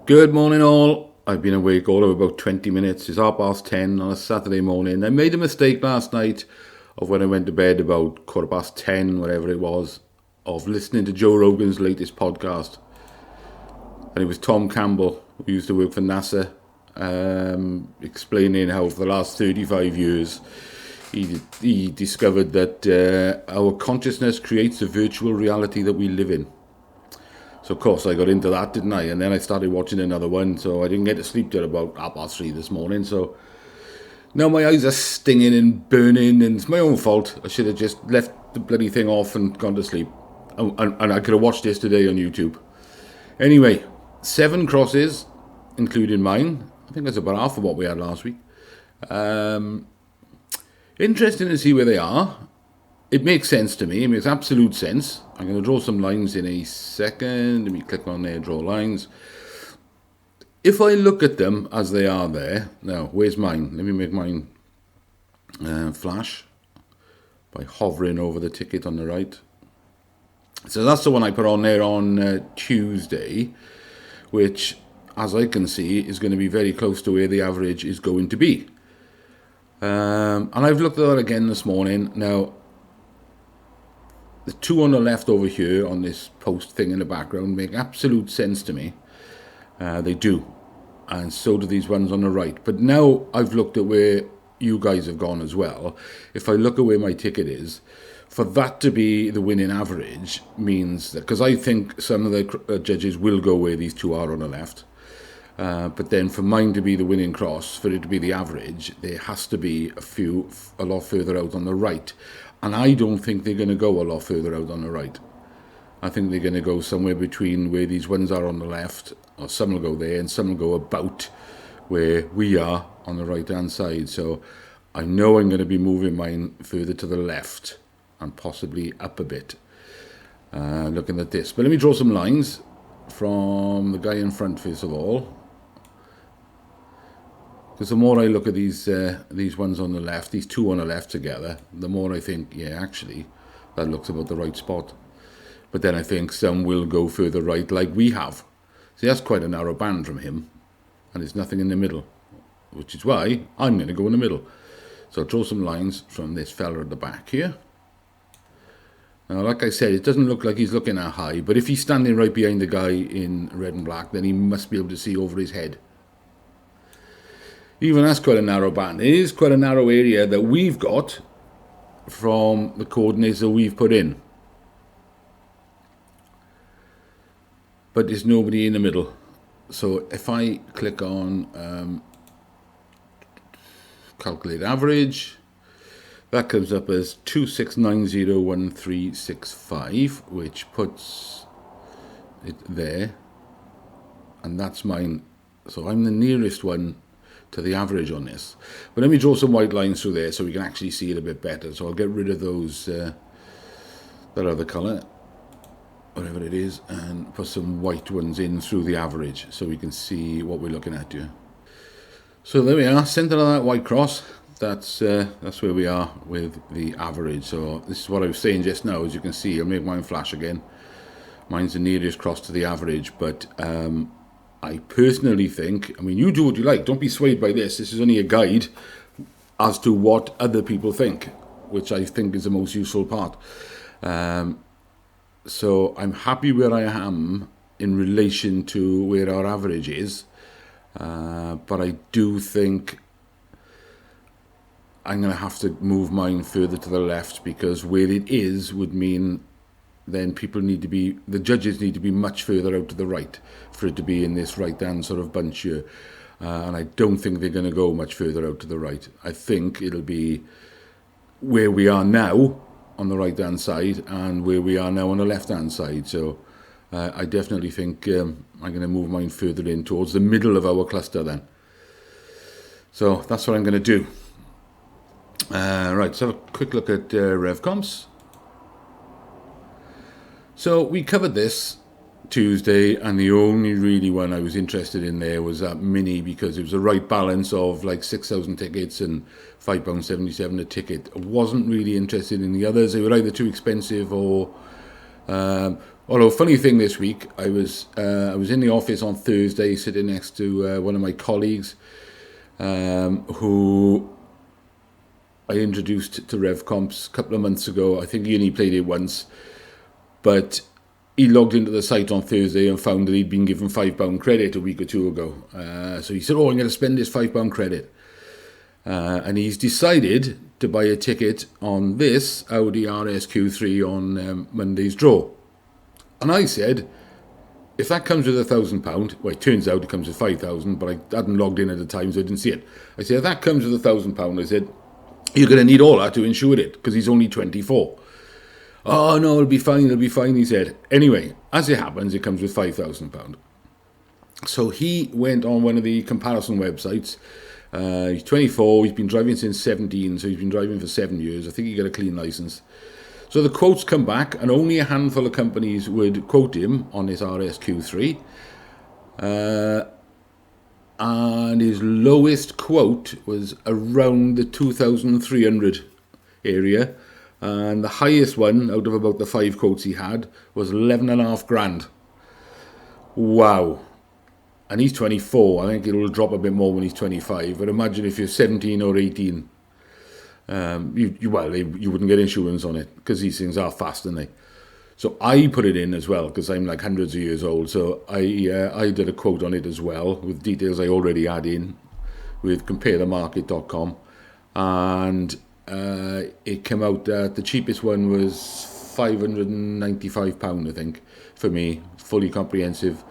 Good morning, all. I've been awake all of about 20 minutes. It's 10:30 on a Saturday morning. I made a mistake last night of when I went to bed about 10:15, whatever it was, of listening to Joe Rogan's latest podcast. And it was Tom Campbell, who used to work for NASA, explaining how for the last 35 years he discovered that our consciousness creates the virtual reality that we live in. So, of course, I got into that, didn't I? And then I started watching another one, so I didn't get to sleep till about 3:30 this morning. So now my eyes are stinging and burning, and it's my own fault. I should have just left the bloody thing off and gone to sleep. And I could have watched this today on YouTube. Anyway, 7 crosses, including mine. I think that's about half of what we had last week. Interesting to see where they are. It makes sense to me. It makes absolute sense. I'm going to draw some lines in a second. Let me click on there, draw lines. If I look at them as they are there, now, where's mine? Let me make mine flash by hovering over the ticket on the right. So that's the one I put on there on Tuesday, which, as I can see, is going to be very close to where the average is going to be. And I've looked at that again this morning. Now, the two on the left over here on this post thing in the background make absolute sense to me. They do. And so do these ones on the right. But now I've looked at where you guys have gone as well. If I look at where my ticket is, for that to be the winning average means that, because I think some of the judges will go where these two are on the left. But then for mine to be the winning cross, for it to be the average, there has to be a lot further out on the right. And I don't think they're going to go a lot further out on the right. I think they're going to go somewhere between where these ones are on the left, or some will go there, and some will go about where we are on the right-hand side. So I know I'm going to be moving mine further to the left and possibly up a bit, looking at this. But let me draw some lines from the guy in front first of all. Because the more I look at these ones on the left, these two on the left together, the more I think, yeah, actually, that looks about the right spot. But then I think some will go further right like we have. See, that's quite a narrow band from him. And there's nothing in the middle, which is why I'm going to go in the middle. So I'll draw some lines from this fella at the back here. Now, like I said, it doesn't look like he's looking that high, but if he's standing right behind the guy in red and black, then he must be able to see over his head. Even that's quite a narrow band. It is quite a narrow area that we've got from the coordinates that we've put in. But there's nobody in the middle. So if I click on calculate average, that comes up as 26901365, which puts it there. And that's mine. So I'm the nearest one to the average on this. But let me draw some white lines through there so we can actually see it a bit better. So I'll get rid of those, that other colour, whatever it is, and put some white ones in through the average so we can see what we're looking at here. So there we are, centre of that white cross. That's where we are with the average. So this is what I was saying just now. As you can see, I'll make mine flash again. Mine's the nearest cross to the average, but I personally think, I mean, you do what you like. Don't be swayed by this. This is only a guide as to what other people think, which I think is the most useful part. So I'm happy where I am in relation to where our average is. But I do think I'm going to have to move mine further to the left, because where it is would mean then the judges need to be much further out to the right for it to be in this right-hand sort of bunch here. And I don't think they're going to go much further out to the right. I think it'll be where we are now on the right-hand side and where we are now on the left-hand side. So I definitely think I'm going to move mine further in towards the middle of our cluster then. So that's what I'm going to do. Right, let's have a quick look at Revcomps. So we covered this Tuesday, and the only really one I was interested in there was that mini, because it was the right balance of like 6,000 tickets and £5.77 a ticket. I wasn't really interested in the others. They were either too expensive or Although, funny thing this week, I was in the office on Thursday, sitting next to one of my colleagues, who I introduced to Revcomps a couple of months ago. I think he only played it once, but he logged into the site on Thursday and found that he'd been given £5 credit a week or two ago. So he said, "Oh, I'm going to spend this £5 credit," and he's decided to buy a ticket on this Audi RSQ3 on Monday's draw. And I said, if that comes with £1,000, well, it turns out it comes with 5,000, but I hadn't logged in at the time, so I didn't see it. I said, if that comes with £1,000, I said, you're going to need all that to insure it, because he's only 24. "Oh, no, it'll be fine, he said. Anyway, as it happens, it comes with £5,000. So he went on one of the comparison websites. He's 24, he's been driving since 17, so he's been driving for 7 years. I think he got a clean licence. So the quotes come back, and only a handful of companies would quote him on this RSQ3. And his lowest quote was around the 2,300 area. And the highest one, out of about the 5 quotes he had, was 11.5 grand. Wow. And he's 24. I think it'll drop a bit more when he's 25. But imagine if you're 17 or 18. You wouldn't get insurance on it, because these things are fast, aren't they? So I put it in as well, because I'm like hundreds of years old. So I did a quote on it as well, with details I already had in with comparethemarket.com, and it came out that the cheapest one was £595, I think, for me, fully comprehensive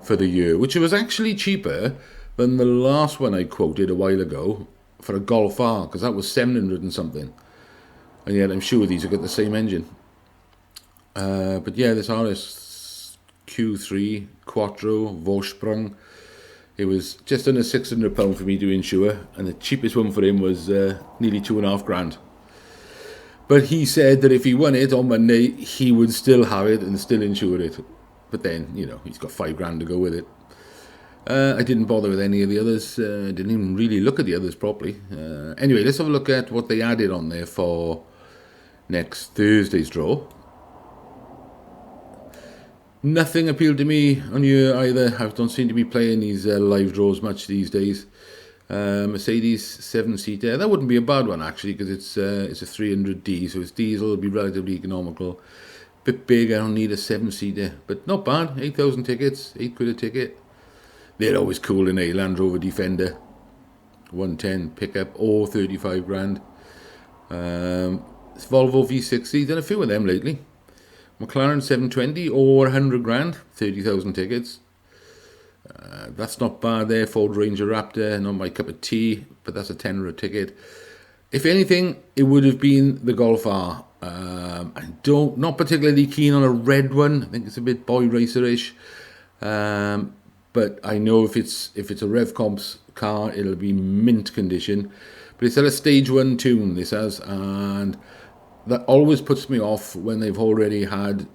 for the year, which was actually cheaper than the last one I quoted a while ago for a Golf R, because that was 700 and something, and yet I'm sure these have got the same engine. But yeah, this RS Q3 Quattro Vorsprung, it was just under £600 for me to insure, and the cheapest one for him was nearly 2.5 grand. But he said that if he won it on Monday, he would still have it and still insure it. But then, he's got 5 grand to go with it. I didn't bother with any of the others. Didn't even really look at the others properly. Anyway, let's have a look at what they added on there for next Thursday's draw. Nothing appealed to me on you either. I don't seem to be playing these live draws much these days. Mercedes 7-seater. That wouldn't be a bad one, actually, because it's a 300D, so it's diesel. It'll be relatively economical. Bit big. I don't need a 7-seater, but not bad. 8,000 tickets, £8 a ticket. They're always cool in a Land Rover Defender 110 pickup, or 35 grand. It's Volvo V60, done a few of them lately. McLaren 720 or 100 grand, 30,000 tickets. That's not bad there. Ford Ranger Raptor, not my cup of tea, but that's a tenner a ticket. If anything, it would have been the Golf R. Not particularly keen on a red one. I think it's a bit boy racer-ish. But I know if it's a Revcomps car, it'll be mint condition. But it's at a stage 1 tune, this has, and that always puts me off when they've already had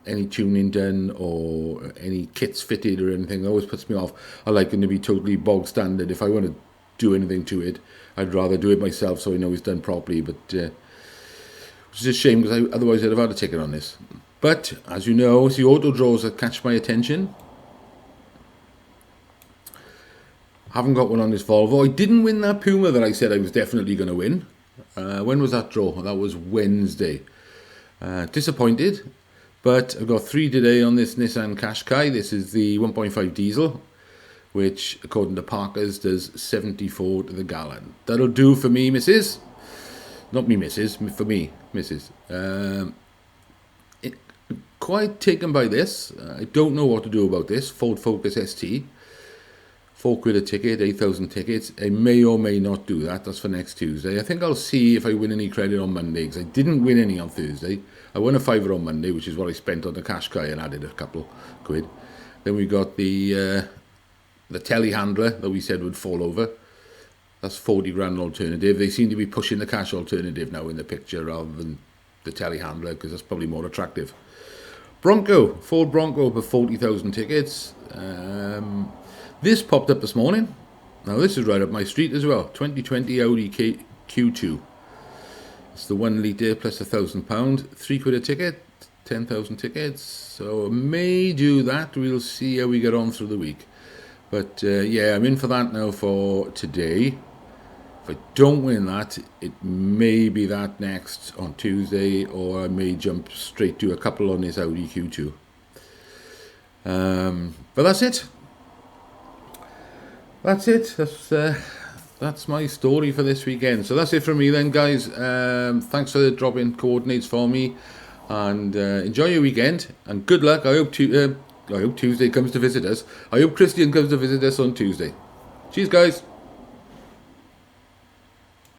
any tuning done or any kits fitted or anything. It always puts me off. I like them to be totally bog standard. If I want to do anything to it, I'd rather do it myself so I know it's done properly. But which is a shame, because otherwise I'd have had a ticket on this. But as you know, it's the auto draws that catch my attention. Haven't got one on this Volvo. I didn't win that Puma that I said I was definitely going to win. When was that draw? That was Wednesday. Disappointed, but I've got 3 today on this Nissan Qashqai. This is the 1.5 diesel, which, according to Parker's, does 74 to the gallon. That'll do for me, missus. Not me, missus. For me, missus. Quite taken by this. I don't know what to do about this. Ford Focus ST. £4 a ticket, 8,000 tickets. I may or may not do that. That's for next Tuesday. I think I'll see if I win any credit on Monday, because I didn't win any on Thursday. I won a £5 on Monday, which is what I spent on the Qashqai, and added a couple quid. Then we got the telehandler that we said would fall over. That's 40 grand alternative. They seem to be pushing the cash alternative now in the picture rather than the telehandler, because that's probably more attractive. Ford Bronco for 40,000 tickets. This popped up this morning. Now this is right up my street as well. 2020 Audi Q2. It's the 1 litre plus £1,000. £3 a ticket. 10,000 tickets. So I may do that. We'll see how we get on through the week. But yeah, I'm in for that now for today. If I don't win that, it may be that next on Tuesday, or I may jump straight to a couple on this Audi Q2. But that's it. That's my story for this weekend. So that's it from me then, guys. Thanks for dropping coordinates for me, and enjoy your weekend and good luck. I hope Tuesday comes to visit us. I hope Christian comes to visit us on Tuesday. Cheers, guys.